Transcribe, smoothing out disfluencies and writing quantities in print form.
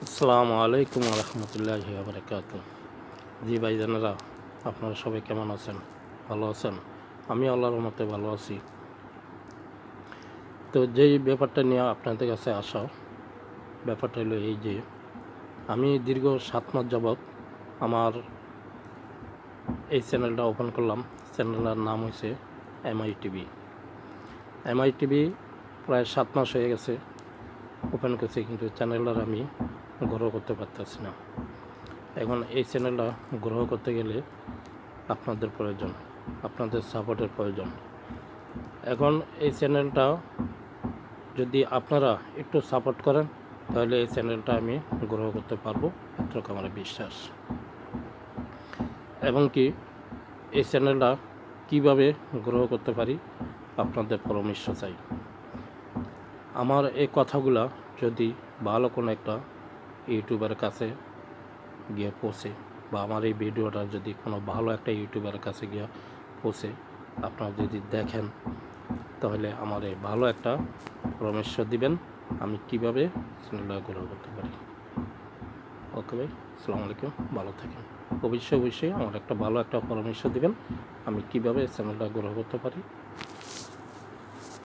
আসসালামু আলাইকুম রহমতুল্লাহি বারাকাত। জি ভাইজানেরা, আপনারা সবাই কেমন আছেন? ভালো আছেন? আমি আল্লাহর রহমতে ভালো আছি। তো যেই ব্যাপারটা নিয়ে আপনাদের কাছে আসা, ব্যাপারটা হলো এই যে আমি দীর্ঘ 7 মাস যাবৎ আমার এই চ্যানেলটা ওপেন করলাম। চ্যানেলটার নাম হয়েছে MI TV। MI TV প্রায় 7 মাস হয়ে গেছে ওপেন করছি, কিন্তু চ্যানেলটার আমি গ্রো করতে পারতেছি না। এখন এই চ্যানেলটা গ্রো করতে গেলে আপনাদের প্রয়োজন, আপনাদের সাপোর্টের প্রয়োজন। এখন এই চ্যানেলটা যদি আপনারা একটু সাপোর্ট করেন, তাহলে এই চ্যানেলটা আমি গ্রো করতে পারবো, এতটুকু আমার বিশ্বাস। এবং কি এই চ্যানেলটা কিভাবে গ্রো করতে পারি, আপনাদের পরামর্শ চাই। আমার এই কথাগুলা যদি ভালো কোনো একটা ইউটিউবের কাছে গিয়ে পৌঁছে, বা আমার এই ভিডিওটা যদি কোনো ভালো একটা ইউটিউবের কাছে গিয়ে পৌঁছে আপনারা যদি দেখেন, তাহলে আমার এই ভালো একটা পরামর্শ দিবেন আমি কিভাবে চ্যানেলটা গ্রো করতে পারি। ওকে ভাই, আসসালামু আলাইকুম, ভালো থাকেন। অবশ্যই আমার একটা ভালো একটা পরামর্শ দিবেন আমি কিভাবে চ্যানেলটা গ্রো করতে পারি।